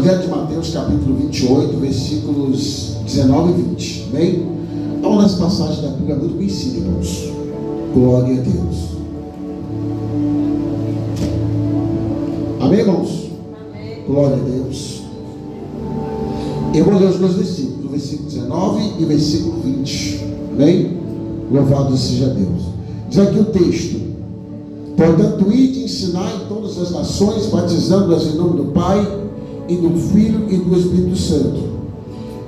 Evangelho de Mateus, capítulo 28, versículos 19 e 20. Amém? É uma das passagens da Bíblia muito conhecida, irmãos. Glória a Deus. Amém, irmãos? Amém. Glória a Deus. Eu vou ler os dois versículos, o versículo 19 e o versículo 20. Amém? Louvado seja Deus. Diz aqui o texto: portanto, ide ensinar em todas as nações, batizando-as em nome do Pai, e do Filho e do Espírito Santo,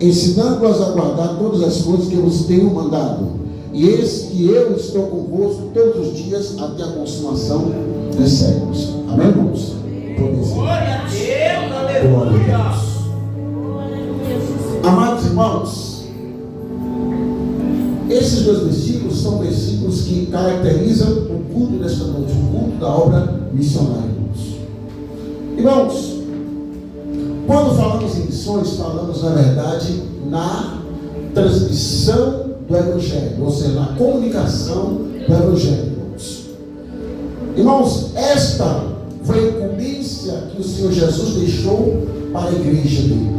ensinando-as a guardar todas as coisas que eu vos tenho mandado. E eis que eu estou convosco todos os dias até a consumação dos séculos. Amém, irmãos? Glória a Deus, Glória aleluia. a Deus. Amados irmãos, esses dois versículos são versículos que caracterizam o culto desta noite, o culto da obra missionária. Irmãos, quando falamos em missões, falamos na verdade na transmissão do Evangelho, ou seja, na comunicação do Evangelho. Irmãos, esta foi a incumbência que o Senhor Jesus deixou para a igreja dele,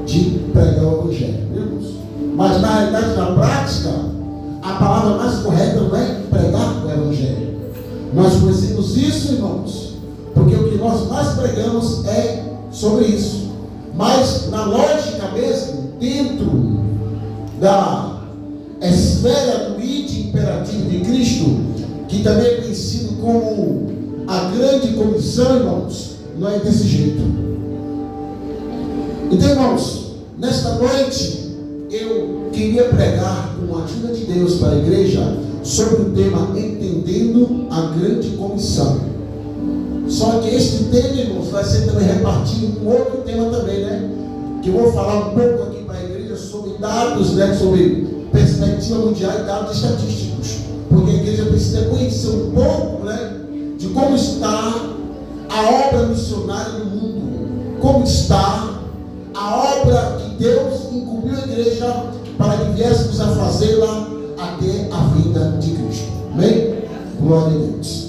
de pregar o Evangelho. Irmãos. Mas na realidade, na prática, a palavra mais correta não é pregar o Evangelho. Nós conhecemos isso, irmãos, porque o que nós mais pregamos é sobre isso. Mas na lógica mesmo, dentro da esfera do ide imperativo de Cristo, que também é conhecido como a grande comissão, irmãos, não é desse jeito. Então, irmãos, nesta noite eu queria pregar com a ajuda de Deus para a igreja sobre o tema entendendo a grande comissão. Só que este tema, irmãos, vai ser também repartido com outro tema também, né? Que eu vou falar um pouco aqui para a igreja sobre dados, né? Sobre perspectiva mundial e dados estatísticos. Porque a igreja precisa conhecer um pouco, né? De como está a obra missionária no mundo. Como está a obra que Deus incumbiu a igreja para que viéssemos a fazê-la até a vinda de Cristo. Amém? Glória a Deus.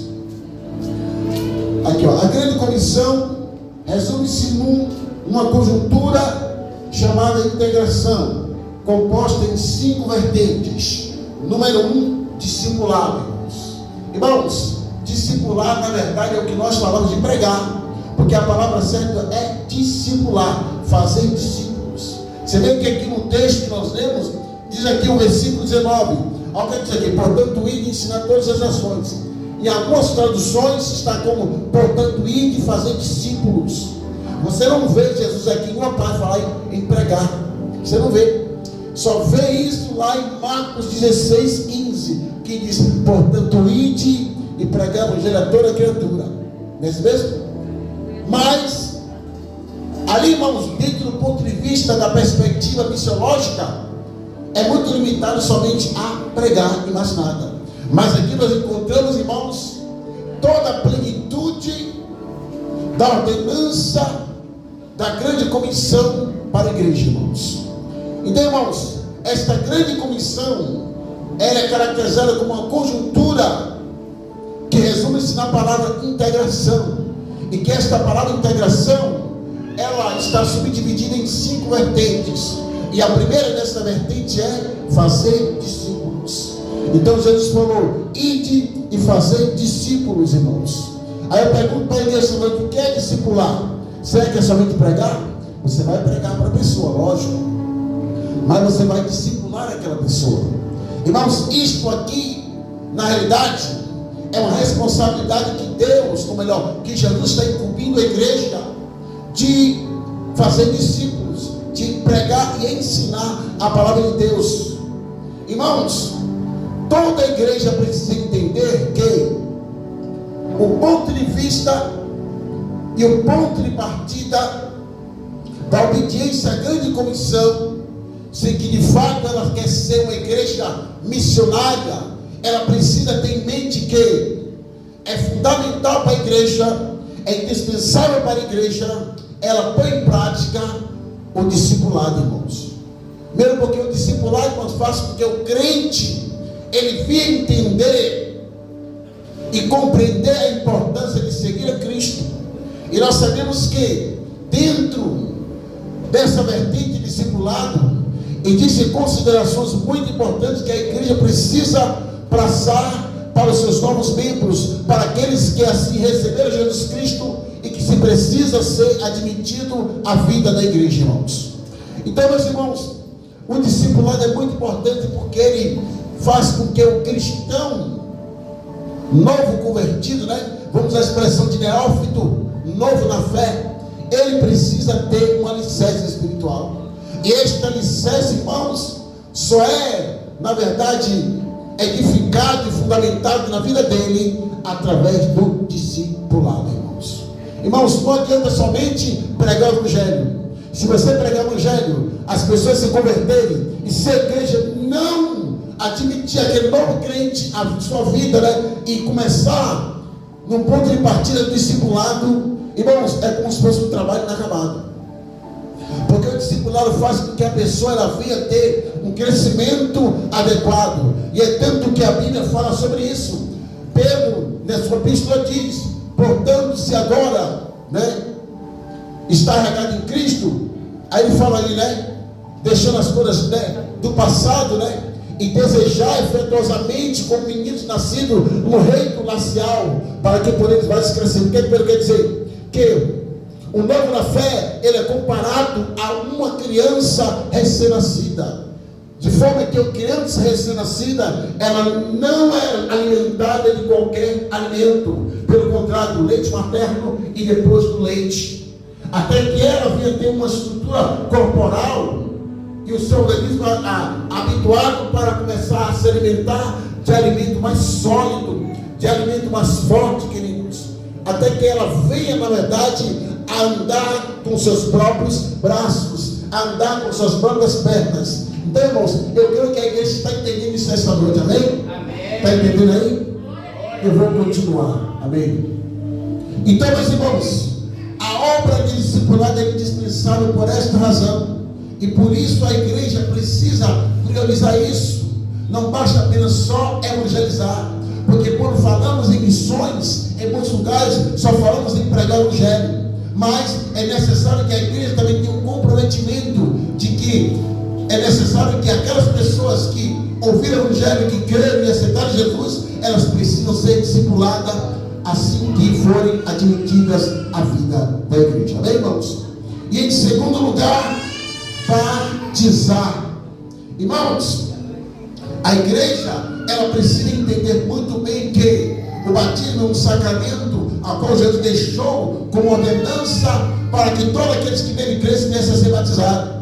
Aqui, ó, a grande comissão resume-se numa conjuntura chamada integração, composta em 5 vertentes. Número 1, discipulado, irmãos. Irmãos, discipular na verdade é o que nós falamos de pregar, porque a palavra certa é discipular, fazer discípulos. Você vê que aqui no texto que nós lemos, diz aqui o versículo 19, olha o que diz aqui: portanto, ide ensinar todas as nações. Em algumas traduções está como, portanto, ide fazer discípulos. Você não vê Jesus aqui em uma parte falar em pregar. Você não vê. Só vê isso lá em Marcos 16:15, que diz, portanto, ide e pregar o evangelho a toda criatura. Não é isso mesmo? Mas, ali, irmãos, dentro do ponto de vista da perspectiva missiológica, é muito limitado somente a pregar e mais nada. Mas aqui nós encontramos, irmãos, toda a plenitude da ordenança da grande comissão para a igreja, irmãos. Então, irmãos, esta grande comissão, ela é caracterizada como uma conjuntura que resume-se na palavra integração. E que esta palavra integração, ela está subdividida em 5 vertentes. E a primeira dessa vertente é fazer discípulos. Então Jesus falou, ide e fazer discípulos, irmãos. Aí eu pergunto para a igreja, o que é discipular? Será que é somente pregar? Você vai pregar para a pessoa, lógico, mas você vai discipular aquela pessoa. Irmãos, isto aqui, na realidade, é uma responsabilidade que Deus, ou melhor, que Jesus está incumbindo a igreja de fazer discípulos, de pregar e ensinar a palavra de Deus. Irmãos, toda a igreja precisa entender que o ponto de vista e o ponto de partida da obediência à grande comissão, se que de fato ela quer ser uma igreja missionária, ela precisa ter em mente que é fundamental para a igreja, é indispensável para a igreja, ela põe em prática o discipulado, irmãos. Mesmo porque o discipulado é mais fácil, porque o crente, ele via entender e compreender a importância de seguir a Cristo. E nós sabemos que dentro dessa vertente de discipulado, existem considerações muito importantes que a igreja precisa passar para os seus novos membros, para aqueles que assim receberam Jesus Cristo e que se precisa ser admitido à vida da igreja, irmãos. Então, meus irmãos, o discipulado é muito importante porque ele faz com que o cristão novo convertido, vamos usar a expressão de neófito, novo na fé, ele precisa ter um alicerce espiritual. E este alicerce, irmãos, só é, na verdade, edificado e fundamentado na vida dele através do discipulado, irmãos. Irmãos, não adianta somente pregar o evangelho. Se você pregar o evangelho, as pessoas se converterem, e se a igreja não admitir aquele novo crente à sua vida, e começar num ponto de partida do discipulado, irmãos, é como se fosse um trabalho inacabado. Porque o discipulado faz com que a pessoa ela venha ter um crescimento adequado. E é tanto que a Bíblia fala sobre isso. Pedro, na sua epístola, diz: portanto, se agora está regado em Cristo, aí ele fala ali, deixando as coisas do passado, e desejar efetuosamente como meninos nascidos no reino glacial, para que por eles vai se crescer. O que Pedro quer dizer? Que o novo na fé, ele é comparado a uma criança recém-nascida, de forma que a criança recém-nascida, ela não é alimentada de qualquer alimento, pelo contrário, do leite materno e depois do leite, até que ela venha ter uma estrutura corporal e o seu organismo habituado para começar a se alimentar de alimento mais sólido, de alimento mais forte, queridos, até que ela venha, na verdade, a andar com seus próprios braços, a andar com suas próprias pernas. Então, irmãos, eu creio que a igreja está entendendo isso esta noite, amém? Está entendendo aí? Eu vou continuar, amém? Então, meus irmãos, a obra de discipulado é indispensável por esta razão, e por isso a igreja precisa priorizar isso. Não basta apenas só evangelizar, porque quando falamos em missões, em muitos lugares só falamos em pregar o evangelho, mas é necessário que a igreja também tenha um comprometimento de que é necessário que aquelas pessoas que ouviram o evangelho, que creram e aceitaram Jesus, elas precisam ser discipuladas assim que forem admitidas à vida da igreja, amém, irmãos? E em segundo lugar, batizar. Irmãos, a igreja, ela precisa entender muito bem que o batismo é um sacramento a qual Jesus deixou como ordenança para que todos aqueles que nele crescem comecem a ser batizados.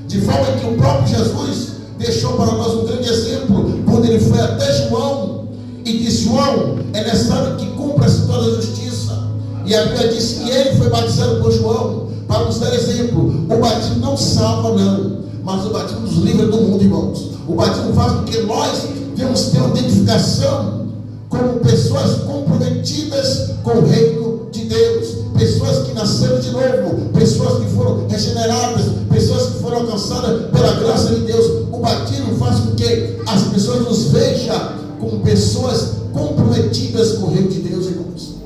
De forma que o próprio Jesus deixou para nós um grande exemplo, quando ele foi até João e disse: João, é necessário que cumpra-se toda a justiça. E a Bíblia diz que ele foi batizado por João para nos dar exemplo. O batismo não salva, não, mas o batismo nos livra do mundo, irmãos. O batismo faz com que nós devemos ter uma identificação como pessoas comprometidas com o reino de Deus, pessoas que nasceram de novo, pessoas que foram regeneradas, pessoas que foram alcançadas pela graça de Deus. O batismo faz com que as pessoas nos vejam como pessoas comprometidas com o reino de Deus, irmãos.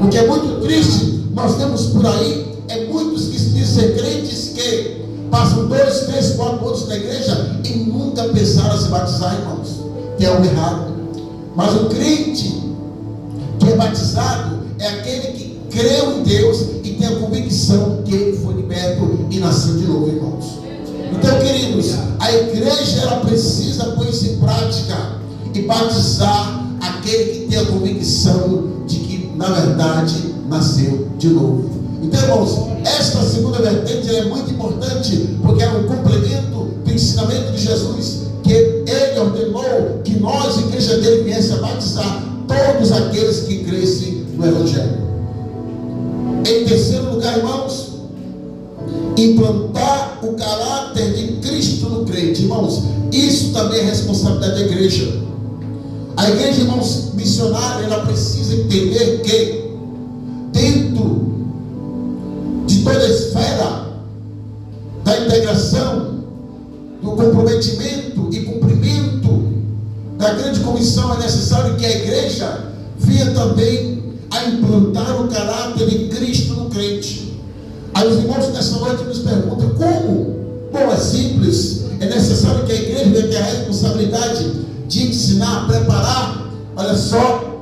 O que é muito triste, nós temos por aí muitos que se dizem ser crentes, que passam 2, 3, 4 anos na igreja e nunca pensaram a se batizar, irmãos, que é algo errado. Mas o crente que é batizado é aquele que creu em Deus e tem a convicção que ele foi liberto e nasceu de novo, irmãos. Então, queridos, a igreja ela precisa pôr isso em prática e batizar aquele que tem a convicção de que, na verdade, nasceu de novo. Então, irmãos, esta segunda vertente é muito importante, porque é um complemento do ensinamento de Jesus, que ele ordenou que nós, igreja dele, viesse a batizar todos aqueles que crescem no Evangelho. Em terceiro lugar, irmãos, implantar o caráter de Cristo no crente. Irmãos, isso também é responsabilidade da igreja. A igreja, irmãos, missionária, ela precisa entender que dentro de toda a esfera da integração, do comprometimento e cumprimento da grande comissão, é necessário que a igreja venha também a implantar o caráter de Cristo no crente. Aí os irmãos nessa noite nos perguntam como? Bom, é simples. É necessário que a igreja tenha a responsabilidade de ensinar, preparar, olha só,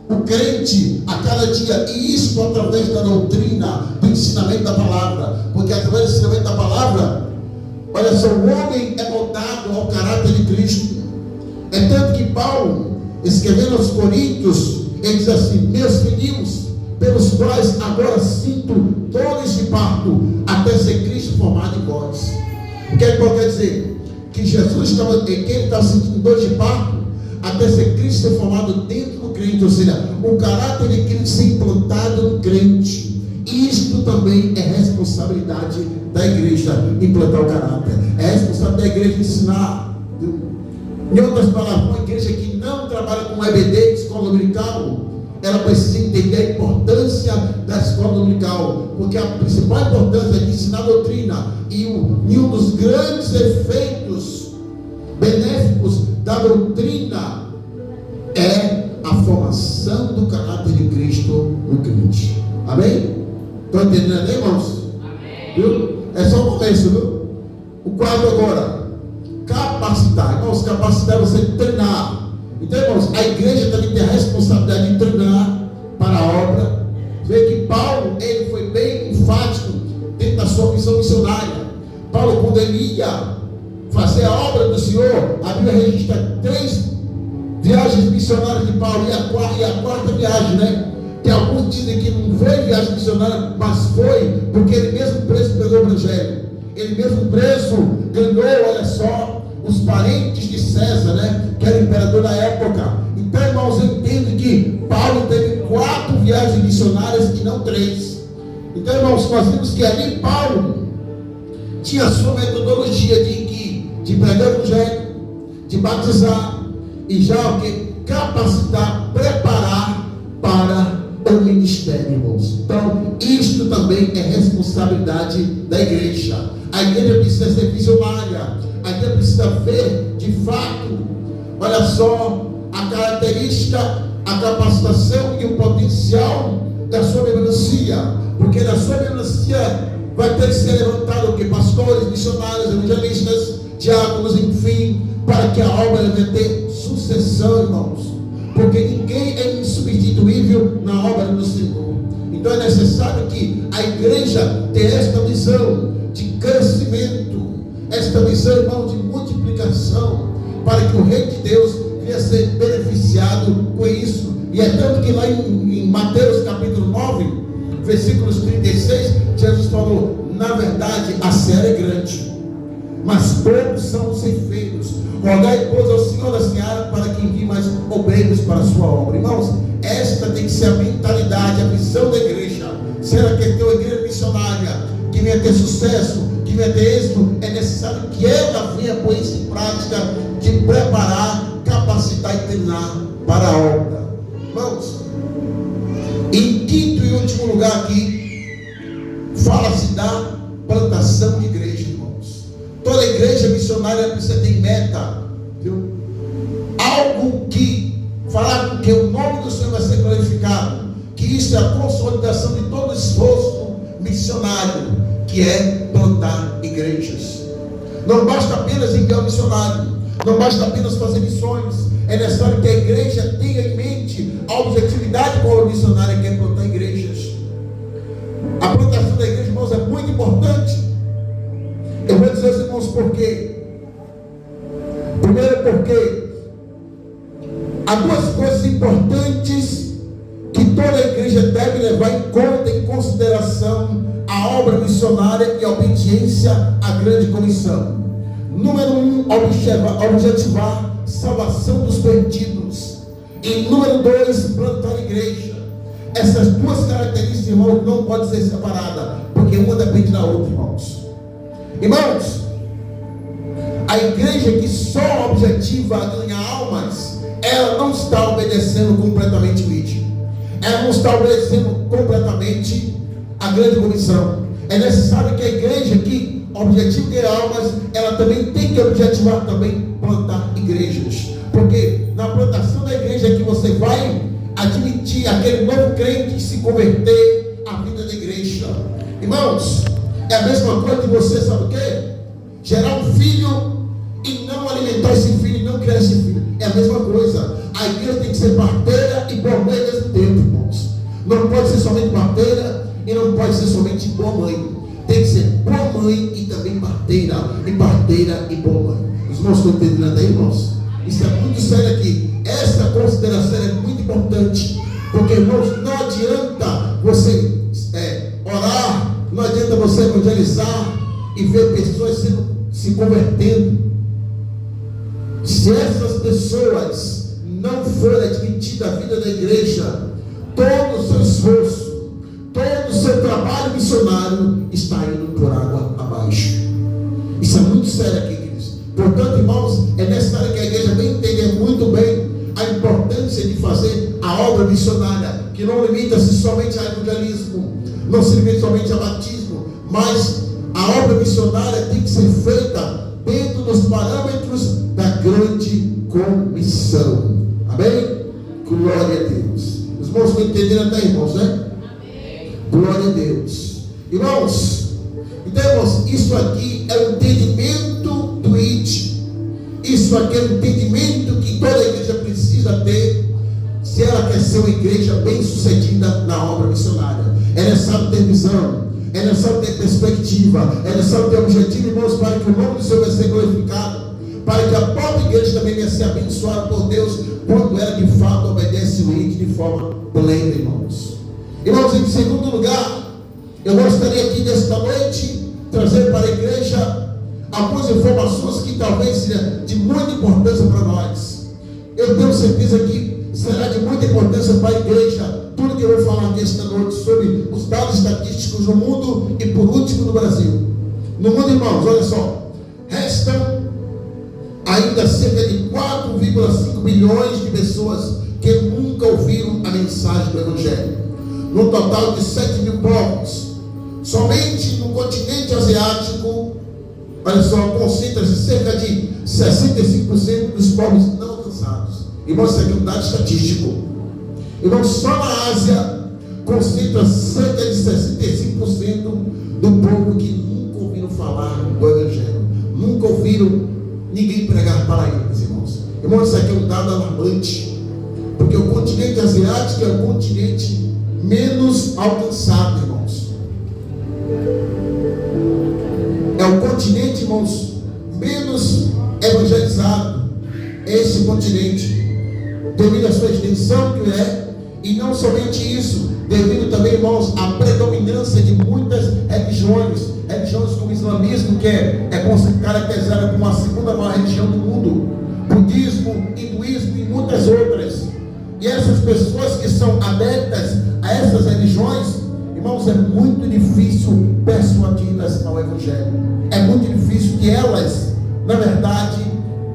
o crente a cada dia, e isso através da doutrina, do ensinamento da palavra, porque através do ensinamento da palavra, olha só, o homem é moldado ao caráter de Cristo. É tanto que Paulo, escrevendo aos Coríntios, ele diz assim: meus filhinhos, pelos quais agora sinto dores de parto, até ser Cristo formado em vós. O que Paulo quer dizer? Que Jesus estava, que ele estava sentindo dor de parto, até ser Cristo ser formado dentro do crente, ou seja, o caráter de Cristo ser implantado no crente. Isto também é responsabilidade da igreja, implantar o caráter. É responsabilidade da igreja ensinar. Em outras palavras, uma igreja que não trabalha com EBD, escola dominical, ela precisa entender a importância da escola dominical, porque a principal importância é de ensinar a doutrina, e um dos grandes efeitos benéficos da doutrina é a formação do caráter de Cristo no crente. Amém? Estão entendendo, irmãos? Amém. Viu? É só o começo, viu? O quadro agora, capacitar. Irmãos, capacitar é você treinar. Então, irmãos, a igreja também tem a responsabilidade de treinar para a obra. Vê que Paulo, ele foi bem enfático dentro da sua missão missionária. Paulo, quando ele ia fazer a obra do Senhor, a Bíblia registra 3 viagens missionárias de Paulo, e a quarta viagem, né? Que alguns dizem que não foi viagem missionária, mas foi porque ele mesmo preso pegou o evangelho. Ele mesmo preso ganhou, olha só, os parentes de César, né? Que era o imperador da época. Então, irmãos, eu entendo que Paulo teve 4 viagens missionárias e não 3. Então, irmãos, nós vimos que ali Paulo tinha a sua metodologia de pregar o evangelho, de batizar, e já o que? Capacitar, preparar para o ministério, irmãos. Então, isto também é responsabilidade da igreja. A igreja precisa ser visionária. A igreja precisa ver, de fato, olha só, a característica, a capacitação e o potencial da sua membresia. Porque na sua membresia vai ter que ser levantado o que? Pastores, missionários, evangelistas, diáconos, enfim, para que a obra venha ter sucessão, irmãos. Porque ninguém é insubstituível na obra do Senhor. Então é necessário que a igreja tenha esta visão de crescimento, esta visão, irmão, de multiplicação, para que o reino de Deus venha ser beneficiado com isso. E é tanto que lá em Mateus capítulo 9, versículos 36, Jesus falou: na verdade a seara é grande, mas poucos são os ceifeiros. Rogai, pois, ao Senhor da seara para que envie mais obreiros para a sua obra. Irmãos, esta tem que ser a mentalidade, a visão da igreja. Se ela quer ter uma igreja missionária que venha ter sucesso, que venha ter êxito, é necessário que ela venha pôr isso em prática, de preparar, capacitar e treinar para a obra. Irmãos, em quinto e último lugar aqui, fala-se da plantação de igreja, irmãos. Toda igreja missionária precisa ter meta, viu? Algo que falar com que o nome do Senhor vai ser glorificado, que isso é a consolidação de todo o esforço missionário, que é plantar igrejas. Não basta apenas enviar um missionário, não basta apenas fazer missões. É necessário que a igreja tenha em mente a objetividade com a missionária, que é plantar igrejas. A plantação da igreja, irmãos, é muito importante. Eu vou dizer aos irmãos por quê. Primeiro, porque há 2 coisas importantes que toda igreja deve levar em conta, em consideração, a obra missionária e a obediência à grande comissão. Número 1, objetivar salvação dos perdidos. E número 2, plantar igreja. Essas 2 características, irmãos, não podem ser separadas, porque uma depende da outra, irmãos. Irmãos, a igreja que só objetiva ganhar almas, ela não está obedecendo completamente o ID. Ela não está obedecendo completamente a grande comissão. É necessário que a igreja que objetiva ganhar almas, ela também tem que objetivar também plantar igrejas. Porque na plantação da igreja que você vai admitir aquele novo crente se converter à vida da igreja. Irmãos, é a mesma coisa que você, sabe o quê? Gerar um filho e não alimentar esse filho, e não criar esse filho. É a mesma coisa. A igreja tem que ser parteira e boa mãe ao mesmo tempo, irmãos. Não pode ser somente parteira e não pode ser somente boa mãe. Tem que ser boa mãe e também parteira. E parteira e boa mãe. Os irmãos estão entendendo aí, irmãos? Isso é muito sério aqui. Essa consideração é muito importante. Porque, irmãos, não adianta você orar, não adianta você evangelizar e ver pessoas se convertendo. Se essas pessoas não forem admitidas à vida da igreja, todo o seu esforço, todo o seu trabalho missionário está indo por água abaixo. Isso é muito sério aqui, queridos. Portanto, irmãos, é necessário que a igreja venha entender muito bem a importância de fazer a obra missionária, que não limita-se somente a evangelismo, não se limita somente a batismo, mas a obra missionária tem que ser feita dentro dos parâmetros da grande comissão. Amém? Glória a Deus. Os irmãos estão entendendo até, irmãos, né? Amém. Glória a Deus. Irmãos, então, irmãos, isso aqui é o entendimento do IT. Isso aqui é o entendimento que toda igreja precisa ter, se ela quer ser uma igreja bem sucedida na obra missionária. É necessário ter visão, é necessário ter perspectiva, é necessário ter objetivo, irmãos, para que o nome do Senhor venha ser glorificado, para que a própria igreja também venha ser abençoada por Deus, quando ela de fato obedece o IT de forma plena, irmãos. Irmãos, em segundo lugar, eu gostaria aqui nesta noite trazer para a igreja algumas informações que talvez sejam de muita importância para nós. Eu tenho certeza que será de muita importância para a igreja tudo que eu vou falar aqui esta noite sobre os dados estatísticos no mundo e por último no Brasil. No mundo, irmãos, olha só, restam ainda cerca de 4,5 bilhões de pessoas que nunca ouviram a mensagem do Evangelho, no total de 7 mil povos. Somente no continente asiático, olha só, concentra-se cerca de 65% dos povos não alcançados. Irmãos, isso aqui é um dado estatístico. Irmãos, só na Ásia concentra cerca de 65% do povo que nunca ouviram falar do Evangelho, nunca ouviram ninguém pregar para eles, irmãos. Irmãos, isso aqui é um dado alarmante, porque o continente asiático é o continente menos alcançado, irmãos. É o continente, irmãos, menos evangelizado. Esse continente, devido à sua extensão que é, e não somente isso, devido também, irmãos, à predominância de muitas religiões como o islamismo, que é caracterizada como a segunda maior religião do mundo, budismo, hinduísmo e muitas outras. E essas pessoas que são adeptas a essas religiões, irmãos, é muito difícil persuadi-las ao Evangelho. É muito difícil que elas, na verdade,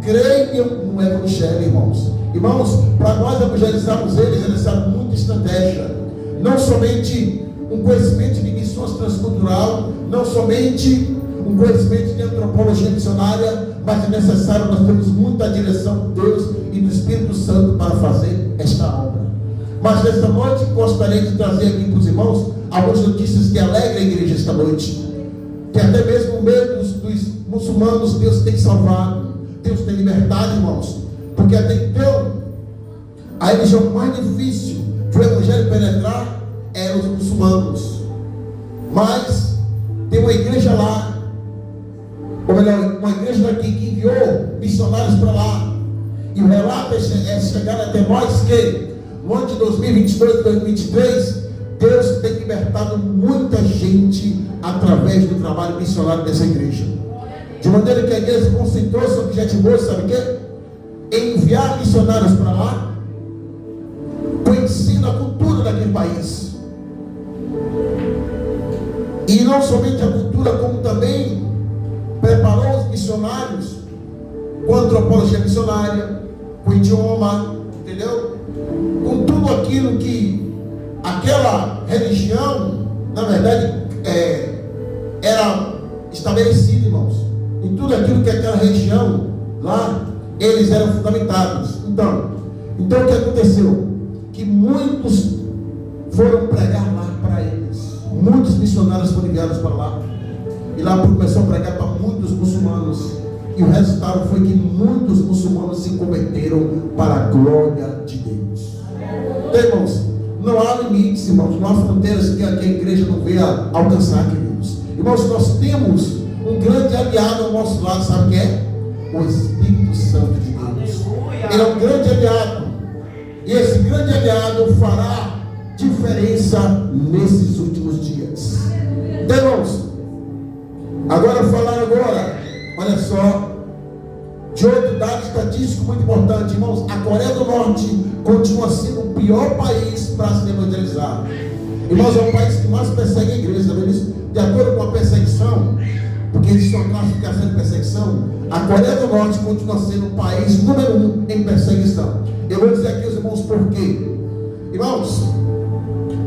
creiam no Evangelho, irmãos. Irmãos, para nós evangelizarmos eles, é necessário muita estratégia. Não somente um conhecimento de missões transcultural, não somente um conhecimento de antropologia missionária, mas é necessário nós termos muita direção de Deus e do Espírito Santo para fazer esta obra. Mas nesta noite gostaria de trazer aqui para os irmãos algumas notícias que alegram a igreja esta noite. Que até mesmo no meio dos muçulmanos, Deus tem salvado, Deus tem libertado, irmãos. Porque até então, a religião mais difícil de o Evangelho penetrar é os muçulmanos. Mas tem uma igreja lá, ou melhor, uma igreja daqui que enviou missionários para lá. E o relato é chegar até nós que no ano de 2022 e 2023, Deus tem libertado muita gente através do trabalho missionário dessa igreja. De maneira que a igreja concentrou seu objetivo hoje, sabe o quê? Enviar missionários para lá, conhecendo a cultura daquele país. E não somente a cultura, como também preparou os missionários com antropologia missionária, com idioma, entendeu? Com tudo aquilo que aquela religião, na verdade, era estabelecida, irmãos. Em tudo aquilo que aquela região lá, eles eram fundamentados. Então o que aconteceu? Que muitos foram pregar lá para eles. missionários foram enviados para lá. E lá começou a pregar para muitos muçulmanos. E o resultado foi que muitos muçulmanos se converteram para a glória de Deus. Então, irmãos, não há limites, irmãos, não há fronteiras que a igreja não venha alcançar, queridos. Irmãos, nós temos um grande aliado ao nosso lado, sabe o que é? O Espírito Santo de Deus. Ele é um grande aliado. E esse grande aliado fará diferença nesses últimos dias. Então, irmãos, olha só, de outro dado estatístico muito importante, irmãos, a Coreia do Norte continua sendo o pior país para se evangelizar. Irmãos, é o país que mais persegue a igreja, sabe disso? De acordo com a perseguição, porque existe uma classificação de perseguição, a Coreia do Norte continua sendo o país número 1 em perseguição. Eu vou dizer aqui aos irmãos por quê. Irmãos,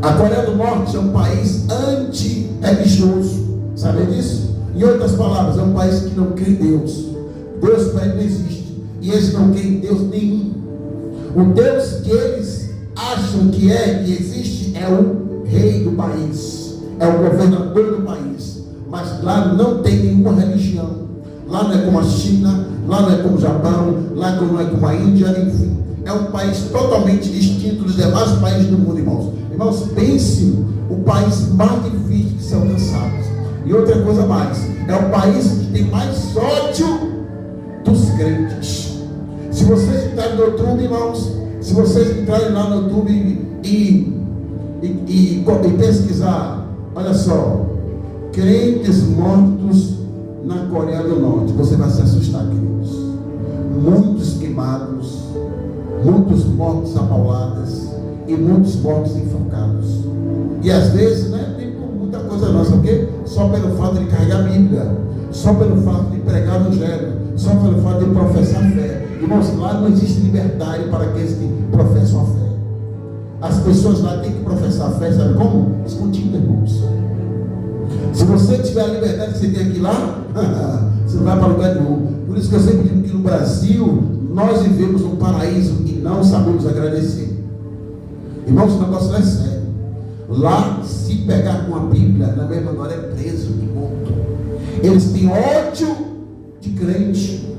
a Coreia do Norte é um país anti-religioso, sabe disso? Em outras palavras, é um país que não crê em Deus. Deus para ele não existe. E eles não creem em Deus nenhum. O Deus que eles acham que existe, é o rei do país, é o governador do país. Mas lá não tem nenhuma religião. Lá não é como a China, lá não é como o Japão, lá não é como a Índia, enfim. É um país totalmente distinto dos demais países do mundo, irmãos. Irmãos, pense o país mais difícil de ser alcançado. E outra coisa mais, é o país que tem mais ódio dos crentes. Se vocês entrarem no YouTube, irmãos, se vocês entrarem lá no YouTube e pesquisar, olha só, crentes mortos na Coreia do Norte, você vai se assustar, queridos. Muitos queimados, muitos mortos a pauladas e muitos mortos enforcados. E às vezes, né, tem muita coisa nossa, porque só pelo fato de carregar a Bíblia, só pelo fato de pregar o Evangelho, só pelo fato de professar a fé. Irmãos, lá não existe liberdade para aqueles que professam a fé. As pessoas lá têm que professar a fé, sabe como? Escondido, irmãos. Se você tiver a liberdade que você tem aqui lá, você não vai para lugar nenhum. Por isso que eu sempre digo que no Brasil nós vivemos um paraíso e não sabemos agradecer. Irmãos, o negócio não é sério. Lá, se pegar com a Bíblia, na mesma hora é preso e morto. Eles têm ódio de crente.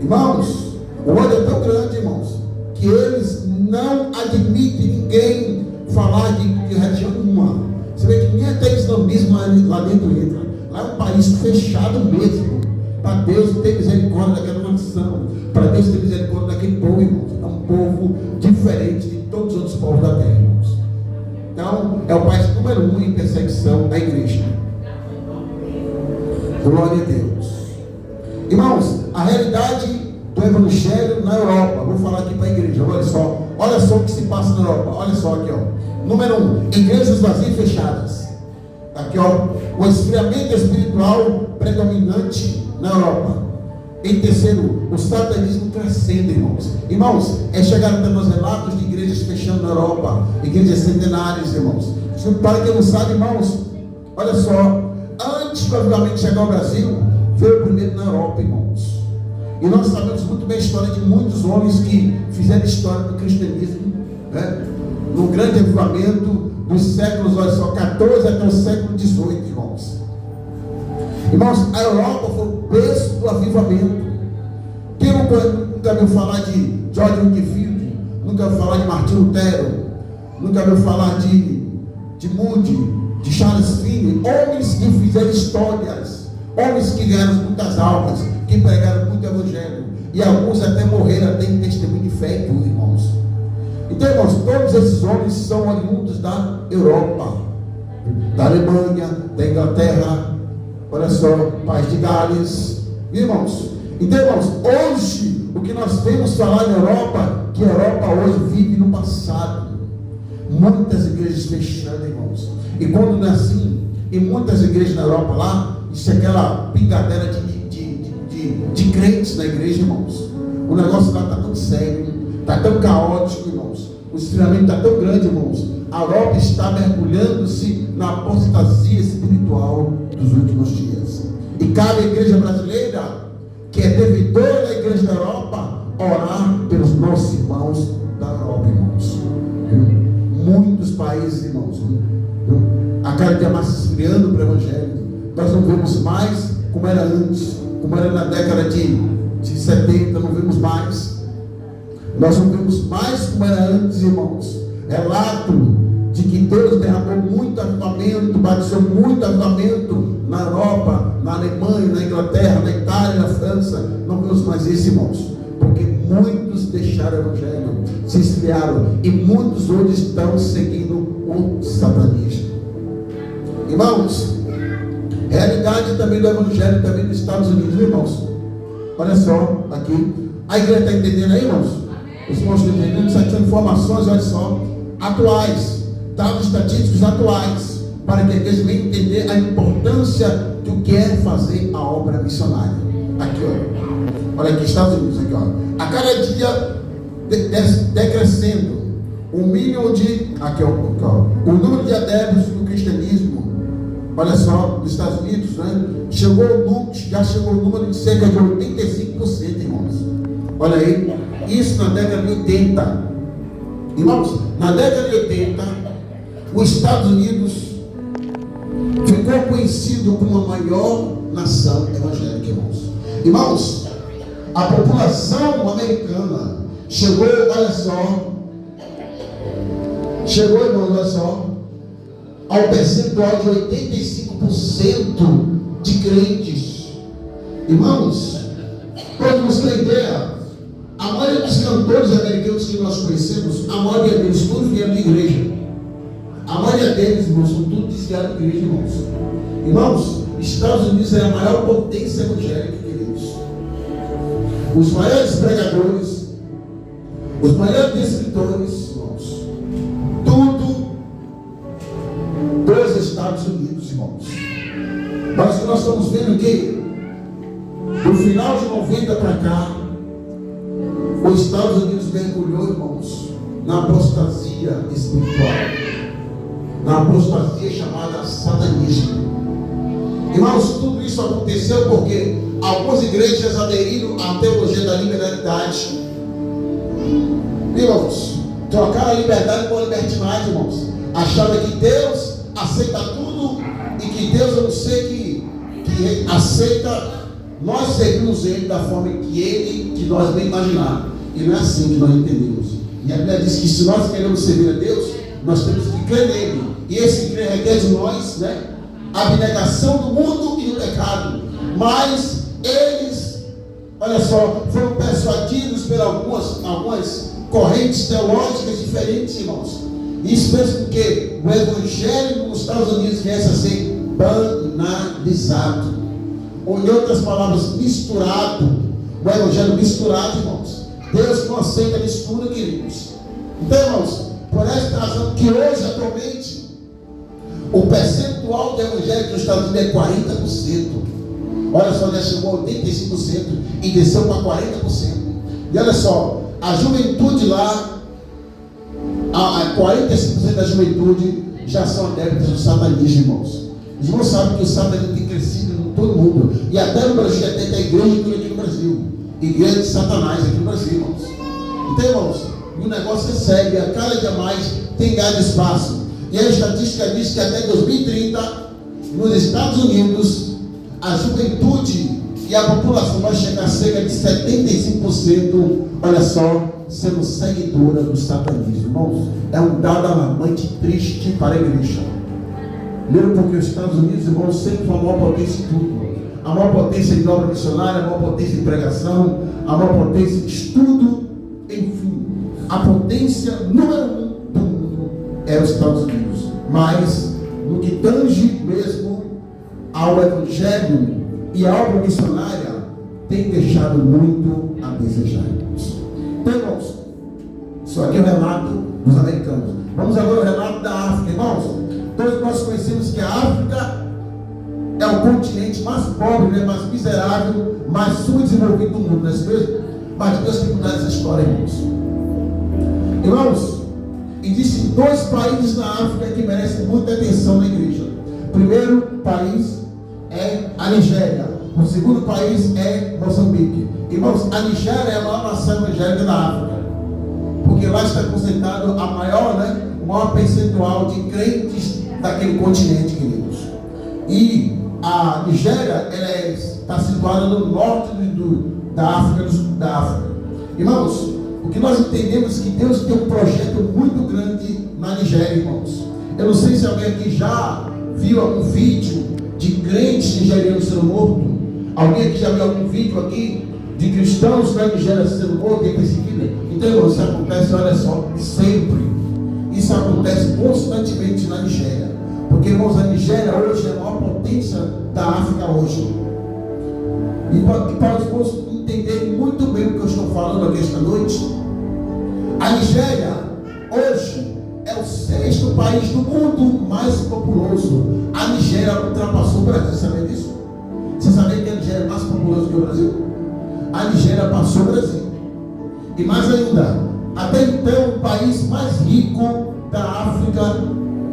Irmãos, o ódio é tão grande, irmãos, que eles não admitem ninguém falar de religião nenhuma. Você vê que nem até islamismo lá dentro entra. Lá é um país fechado mesmo. Para Deus ter misericórdia daquela nação, para Deus ter misericórdia daquele povo, irmãos. É um povo diferente de todos os outros povos da terra, irmãos. Então, é o país número 1 em perseguição da igreja. Glória a Deus. Irmãos, a realidade do evangelho na Europa, vou falar aqui para a igreja, olha só o que se passa na Europa, olha só aqui, ó. Número 1, igrejas vazias e fechadas. Aqui, ó, o esfriamento espiritual predominante na Europa. Em terceiro, o satanismo crescendo, irmãos. Irmãos, chegaram até nós relatos de igrejas fechando na Europa, igrejas centenárias, irmãos. Para quem não sabe, irmãos, olha só, antes do avivamento chegar ao Brasil, veio primeiro na Europa, irmãos. E nós sabemos muito bem a história de muitos homens que fizeram história do cristianismo, né? No grande avivamento dos séculos, olha só, 14 até o século 18, irmãos. Irmãos, a Europa foi o berço do avivamento. Quem nunca ouviu falar de George Whitefield? Nunca ouviu falar de Martinho Lutero? Nunca ouviu falar de Moody, de Charles Finney? Homens que fizeram histórias, homens que ganharam muitas almas, que pregaram muito evangelho, e alguns até morreram até em testemunho de fé e tudo, irmãos. Então, irmãos, todos esses homens são oriundos da Europa, da Alemanha, da Inglaterra, olha só, País de Gales, irmãos. Então, irmãos, hoje, o que nós vemos falar na Europa, que a Europa hoje vive no passado. Muitas igrejas fechando, irmãos. E quando não é assim, em muitas igrejas na Europa lá, isso é aquela pingadeira de crentes na igreja, irmãos. O negócio lá está tão sério, está tão caótico, irmãos. O esfriamento está tão grande, irmãos. A Europa está mergulhando-se na apostasia espiritual dos últimos dias. E cabe à igreja brasileira, que é devedora da igreja da Europa, orar pelos nossos irmãos da Europa, irmãos. Muitos países, irmãos. A cada dia mais se esfriando para o Evangelho. Nós não vemos mais como era antes, como era na década de 70, não vemos mais. Nós não vemos mais como era antes, irmãos. Relato de que Deus derramou muito avivamento, batizou muito avivamento na Europa, na Alemanha, na Inglaterra, na Itália, na França. Não vemos mais isso, irmãos, porque muitos deixaram o Evangelho, se esfriaram, e muitos hoje estão seguindo o satanismo. Irmãos, realidade também do Evangelho também nos Estados Unidos, irmãos. Olha só, aqui, a igreja está entendendo aí, irmãos? Os irmãos estão entendendo, isso aqui são informações, olha só, atuais, dados estatísticos atuais, para que a igreja venha entender a importância do que é fazer a obra missionária. Aqui, olha aqui, Estados Unidos, aqui, ó. A cada dia decrescendo o mínimo de, aqui, ó, o número de adeptos do cristianismo, olha só, nos Estados Unidos, né, já chegou o número de cerca de 85%, irmãos. Olha aí, isso na década de 80. Irmãos, na década de 80, os Estados Unidos ficou conhecido como a maior nação evangélica, irmãos. Irmãos, a população americana chegou, irmãos, olha só, ao percentual de 85% de crentes. Irmãos, para nos ter ideia, a maioria dos cantores americanos que nós conhecemos, a maioria deles todos vieram de igreja. A maioria deles, irmãos, são todos desviados de igreja, irmãos. Irmãos, Estados Unidos é a maior potência evangélica, queridos. Os maiores pregadores, os maiores escritores, irmãos, tudo dos Estados Unidos, irmãos. Mas o que nós estamos vendo aqui, do final de 90 para cá, os Estados Unidos mergulhou, irmãos, na apostasia espiritual, na apostasia chamada satanismo. Irmãos, tudo isso aconteceu porque algumas igrejas aderiram à teologia da liberalidade. Irmãos, trocaram a liberdade por libertinagem, irmãos. Acharam que Deus aceita tudo e que Deus, a não ser que aceita nós servimos Ele da forma que nós bem imaginar. E não é assim que nós entendemos. E a Bíblia diz que se nós queremos servir a Deus, nós temos que crer nele. E esse crer requer de nós, né, a abnegação do mundo e do pecado. Mas eles, olha só, foram persuadidos por algumas correntes teológicas diferentes, irmãos. Isso fez com que o evangelho nos Estados Unidos viesse a ser banalizado. Ou, em outras palavras, misturado. O evangelho misturado, irmãos. Deus não aceita mistura, queridos. Então, irmãos, por esta razão que hoje, atualmente, o percentual do evangelho nos Estados Unidos é 40%. Olha só, já chegou a 85% e desceu para 40%. E olha só, a juventude lá, a 45% da juventude já são adeptos do satanismo, irmãos. Os irmãos sabem que o satanismo tem crescido em todo mundo. E até no Brasil, até a igreja que aqui no Brasil. Igreja de Satanás aqui no Brasil, irmãos. Então, irmãos, o negócio é sério. A cada dia mais tem ganho espaço. E a estatística diz que até 2030, nos Estados Unidos, a juventude e a população vai chegar a cerca de 75%, olha só, sendo seguidora do satanismo. Irmãos, é um dado alarmante, triste para a igreja. Primeiro porque os Estados Unidos, irmãos, sempre foi a maior potência em tudo. A maior potência de obra missionária, a maior potência de pregação, a maior potência de estudo, enfim. A potência número 1 do mundo é os Estados Unidos. Mas, no que tange mesmo ao evangelho e à obra missionária, tem deixado muito a desejar. Então, irmãos, isso aqui é o relato dos americanos. Vamos agora ao relato da África, irmãos. Todos nós conhecemos que a África é o continente mais pobre, né, mais miserável, mais subdesenvolvido do mundo, não é isso mesmo? Mas Deus tem mudado essa história, irmãos. Irmãos, existem 2 países na África que merecem muita atenção na igreja. O primeiro país é a Nigéria. O segundo país é Moçambique. Irmãos, a Nigéria é a maior nação evangélica da África, porque lá está concentrado o maior percentual de crentes daquele continente, queridos. E a Nigéria, ela está situada no norte da África. Irmãos, o que nós entendemos é que Deus tem um projeto muito grande na Nigéria, irmãos. Eu não sei se alguém aqui já viu algum vídeo de crentes nigerianos sendo mortos. Alguém aqui já viu algum vídeo aqui de cristãos na Nigéria sendo mortos e perseguidos? Então, irmãos, isso acontece, olha só, sempre. Isso acontece constantemente na Nigéria. Porque, irmãos, a Nigéria hoje é a maior potência da África hoje. E para os irmãos entenderem muito bem o que eu estou falando aqui esta noite, a Nigéria hoje é o 6º país do mundo mais populoso. A Nigéria ultrapassou o Brasil, você sabia disso? Você sabia que a Nigéria é mais populosa que o Brasil? A Nigéria passou o Brasil. E mais ainda, até então o país mais rico da África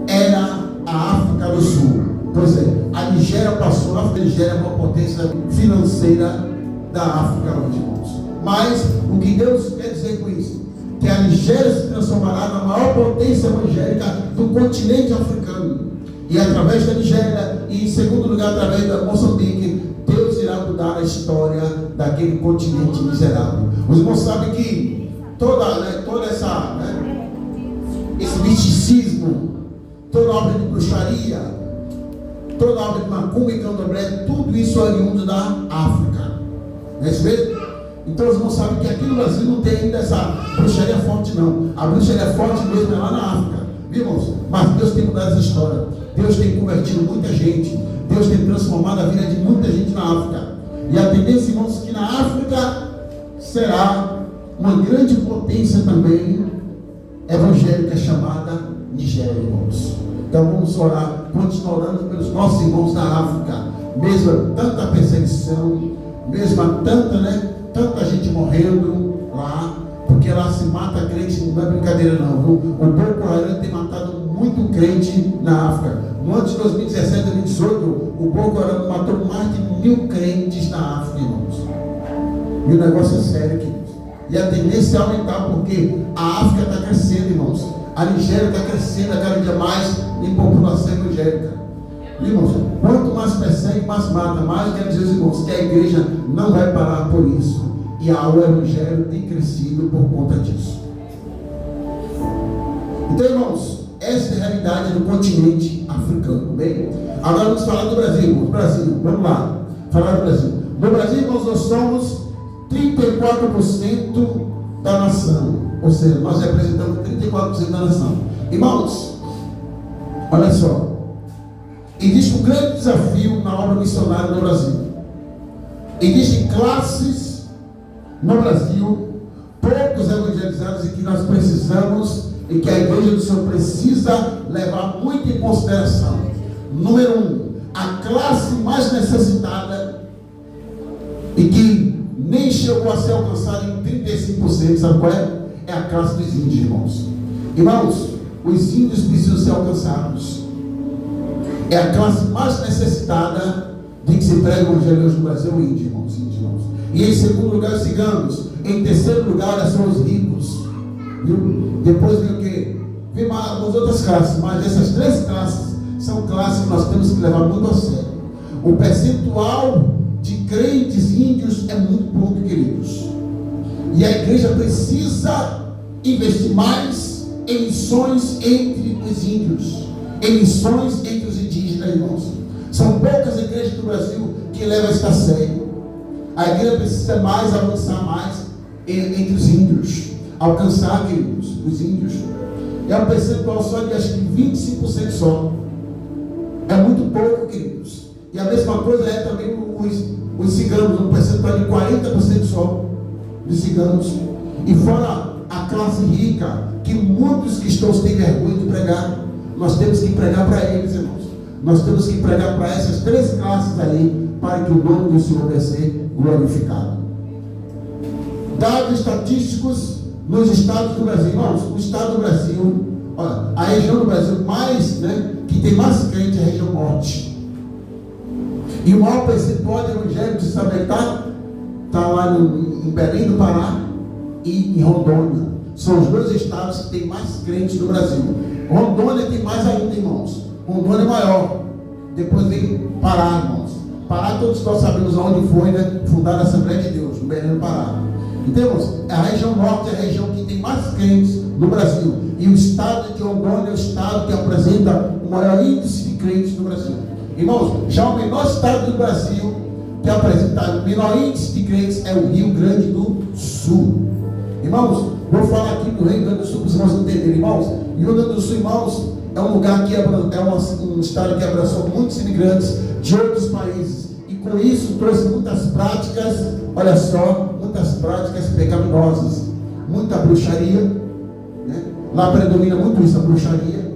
era a África do Sul. Pois é, a Nigéria passou, a Nigéria é uma potência financeira da África hoje, irmãos. Mas o que Deus quer dizer com isso? Que a Nigéria se transformará na maior potência evangélica do continente africano. E através da Nigéria, e em segundo lugar através da Moçambique, Deus irá mudar a história daquele continente miserável. Os irmãos sabem que toda essa, esse misticismo, toda obra de bruxaria, toda obra de macumba e candomblé, tudo isso é oriundo da África. Não é isso mesmo? Então os irmãos sabem que aqui no Brasil não tem ainda essa bruxaria forte, não. A bruxaria forte mesmo é lá na África, viu, irmãos? Mas Deus tem mudado essa história. Deus tem convertido muita gente. Deus tem transformado a vida de muita gente na África. E a tendência, irmãos, que na África será uma grande potência também evangélica chamada Nigéria, irmãos. Então vamos orar, continuar orando pelos nossos irmãos na África, mesmo tanta perseguição, mesmo tanta gente morrendo lá, porque lá se mata crente, não é brincadeira não, viu? O Boko Haram tem matado muito crente na África. No ano de 2017 e 2018, o Boko Haram matou mais de 1000 crentes na África, irmãos. E o negócio é sério, queridos. E a tendência é aumentar, porque a África está crescendo, irmãos. A Nigéria está crescendo a cada dia mais em população evangélica. Irmãos, quanto mais persegue, mais mata. Mais quer dizer, irmãos, que a igreja não vai parar por isso. E o evangelho tem crescido por conta disso. Então, irmãos, essa é a realidade do continente africano, bem? Agora vamos falar do Brasil, irmãos. Brasil, vamos lá. Falar do Brasil. No Brasil, irmãos, nós somos 34% da nação. Ou seja, nós representamos 34% da nação. Irmãos, olha só. Existe um grande desafio na obra missionária no Brasil. Existem classes no Brasil, poucos evangelizados, e que nós precisamos, e que a igreja do Senhor precisa levar muito em consideração. Número 1, a classe mais necessitada, e que nem chegou a ser alcançada em 35%, sabe qual é? É a classe dos índios, irmãos. Irmãos, os índios precisam ser alcançados. É a classe mais necessitada de que se prega o evangelho hoje no Brasil, o índio, irmãos, E em segundo lugar, os ciganos. Em terceiro lugar, são os ricos. Viu? Depois vem o quê? Vem as outras classes, mas essas 3 classes são classes que nós temos que levar muito a sério. O percentual de crentes índios é muito pouco, queridos. E a igreja precisa investir mais em missões entre os índios, em missões entre os indígenas, irmãos. São poucas igrejas do Brasil que levam isso a sério. A igreja precisa mais avançar mais entre os índios, alcançar, queridos, os índios. É um percentual só de acho que 25% só. É muito pouco, queridos. E a mesma coisa é também os ciganos, um percentual de 40% só de ciganos. E fora a classe rica, que muitos cristãos têm vergonha de pregar. Nós temos que pregar para eles, irmãos. Nós temos que pregar para essas 3 classes aí, para que o nome do Senhor venha ser glorificado. Dados estatísticos nos estados do Brasil. Irmãos, o estado do Brasil, olha, a região do Brasil que tem mais crente é a região norte. E o maior percentual de evangélicos, sabe, está lá em Belém do Pará e em Rondônia. São os 2 estados que têm mais crentes do Brasil. Rondônia tem mais ainda, irmãos. Rondônia é maior. Depois vem Pará, irmãos. Pará, todos nós sabemos onde foi, né? Fundada a Assembleia de Deus, no Belém do Pará. Então, irmãos, a região norte é a região que tem mais crentes no Brasil. E o estado de Rondônia é o estado que apresenta o maior índice de crentes no Brasil. Irmãos, já o menor estado do Brasil que apresenta o menor índice de crentes é o Rio Grande do Sul. Irmãos, vou falar aqui do Rio Grande do Sul para os irmãos entenderem, irmãos. O Rio Grande do Sul, irmãos, é um lugar que um estado que abraçou muitos imigrantes de outros países. E com isso trouxe muitas práticas, olha só, muitas práticas pecaminosas. Muita bruxaria, né? Lá predomina muito isso, a bruxaria.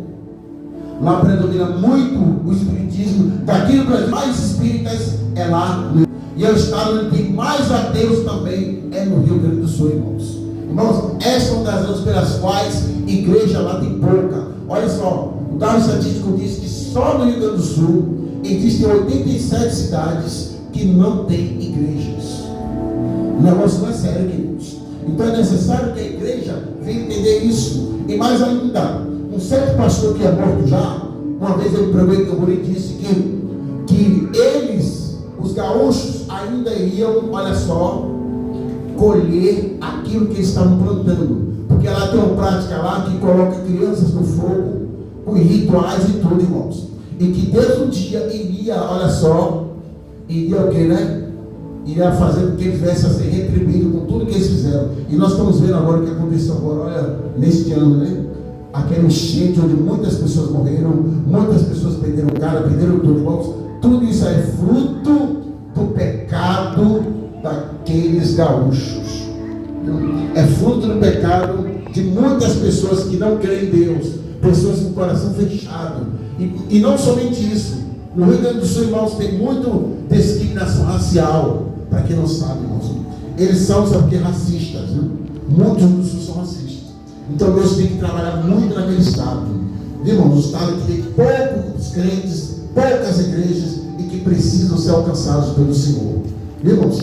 Lá predomina muito o espiritismo. Daqui no Brasil, mais espíritas é lá. E é o estado onde tem mais ateus também, é no Rio Grande do Sul, irmãos. Irmãos, essas são das razões pelas quais igreja lá tem pouca. Olha só, o dado estatístico diz que só no Rio Grande do Sul existem 87 cidades que não têm igrejas. O negócio não é sério, queridos. Então é necessário que a igreja venha entender isso. E mais ainda, um certo pastor que é morto já, uma vez ele pregou em Camboriú e disse que eles, os gaúchos, ainda iriam, olha só, colher aquilo que eles estavam plantando. Porque lá tem uma prática lá que coloca crianças no fogo, com rituais e tudo, irmãos. E que Deus um dia iria, olha só, iria o que, né? Iria fazer com que eles viessem a ser retribuídos com tudo que eles fizeram. E nós estamos vendo agora o que aconteceu agora, olha, neste ano, né? Aquele enchente onde muitas pessoas morreram, muitas pessoas perderam cara, perderam tudo, irmãos. Tudo isso é fruto do pecado daqueles gaúchos. É fruto do pecado de muitas pessoas que não creem em Deus, pessoas com o coração fechado. E não somente isso, no Rio Grande do Sul, irmãos, tem muito discriminação racial. Para quem não sabe, irmãos, eles são, sabe o que, racistas, viu? Muitos do Sul são racistas. Então Deus tem que trabalhar muito naquele estado. Irmãos, um estado que tem poucos crentes, poucas igrejas e que precisam ser alcançados pelo Senhor. Irmãos,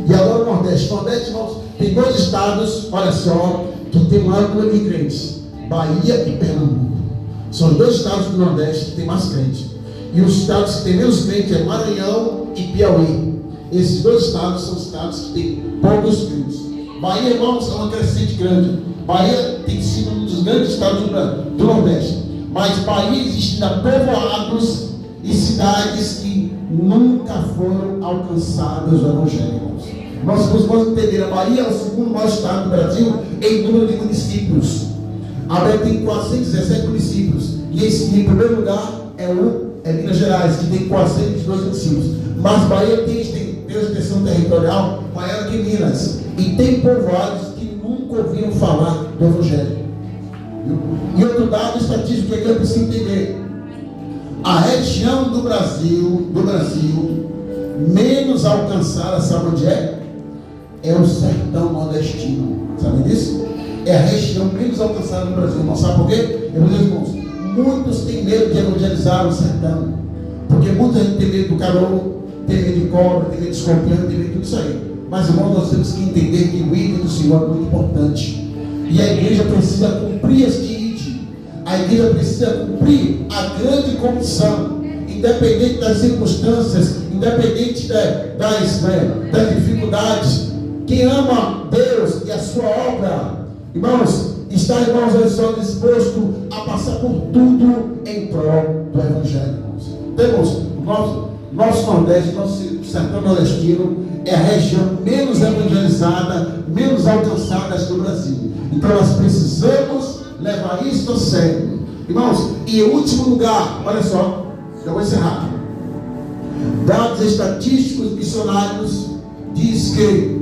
e agora o Nordeste. O Nordeste, irmãos, tem dois estados, olha só, que tem maior número de crentes: Bahia e Pernambuco. São os dois estados do Nordeste que tem mais crentes. E os estados que tem menos crentes é Maranhão e Piauí. Esses dois estados são estados que têm poucos crentes. Bahia, irmãos, é uma crescente grande. Bahia tem sido um dos grandes estados do Nordeste. Mas Bahia existem povoados e cidades que nunca foram alcançadas do Evangelho. Nós vamos entender, a Bahia é o segundo maior estado do Brasil em número de municípios. A Bahia tem 417 municípios. E em primeiro lugar é Minas Gerais, que tem 402 municípios. Mas Bahia tem extensão territorial maior que Minas. E tem povoados que nunca ouviram falar do Evangelho. E outro dado estatístico que eu preciso entender: a região do Brasil menos alcançada, sabe onde é? É o sertão nordestino. Sabe disso? É a região menos alcançada do Brasil. Não sabe por quê? Irmãos, muitos têm medo de evangelizar o sertão. Porque muita gente tem medo do calor, tem medo de cobra, tem medo de escorpião, tem medo de tudo isso aí. Mas, irmãos, nós temos que entender que o ídolo do Senhor é muito importante. E a igreja precisa cumprir este ídolo. A igreja precisa cumprir a grande comissão. Independente das circunstâncias, independente das dificuldades. Quem ama Deus e a sua obra, irmãos, está, irmãos, disposto a passar por tudo em prol do Evangelho, irmãos. Temos nosso Nordeste, nosso sertão nordestino é a região menos evangelizada, menos alcançada do Brasil. Então nós precisamos levar isso a sério, irmãos. E em último lugar, olha só, já vou encerrar. Dados estatísticos missionários diz que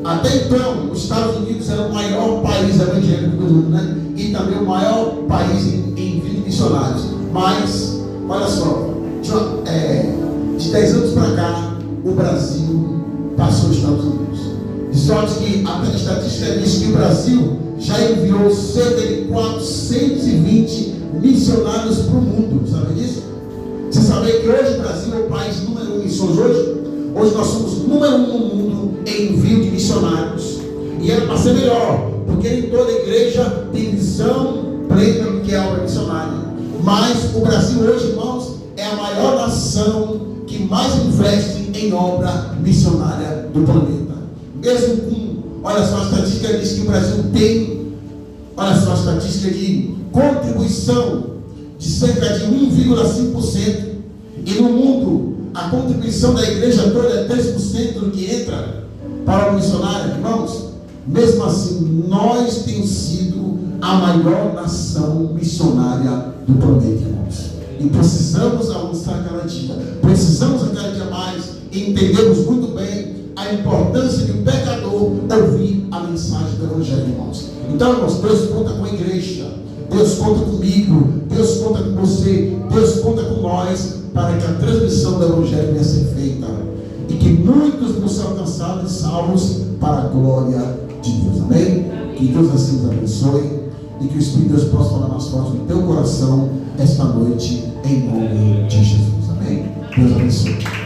até então os Estados Unidos era o maior país evangélico do mundo, né? E também o maior país em vida de missionários. Mas, olha só, de 10 anos para cá, o Brasil passou os Estados Unidos. De sorte que a estatística diz que o Brasil já enviou cerca de 420 missionários para o mundo. Sabe disso? Você sabe que hoje o Brasil é o país número 1 em missões hoje? Hoje nós somos número 1 no mundo em envio de missionários. E era para ser melhor, porque em toda igreja tem visão plena do que é a obra missionária. Mas o Brasil hoje, irmãos, é a maior nação que mais investe em obra missionária do planeta. Mesmo com, olha só, a estatística diz que o Brasil tem, olha só, a estatística de contribuição de cerca de 1,5%. E no mundo, a contribuição da igreja toda é 3% do que entra para o missionário. Irmãos, mesmo assim, nós temos sido a maior nação missionária do planeta, irmãos. E precisamos avançar cada dia. Precisamos a cada dia mais. E entendemos muito bem a importância de um pecador ouvir a mensagem do Evangelho, irmãos. Então, irmãos, Deus conta com a igreja. Deus conta comigo. Deus conta com você. Deus conta com nós para que a transmissão do Evangelho venha a ser feita. E que muitos vão ser alcançados e salvos para a glória de Deus. Amém? Que Deus assim nos abençoe. E que o Espírito de Deus possa falar mais forte no teu coração esta noite, em nome de Jesus. Amém? Deus abençoe.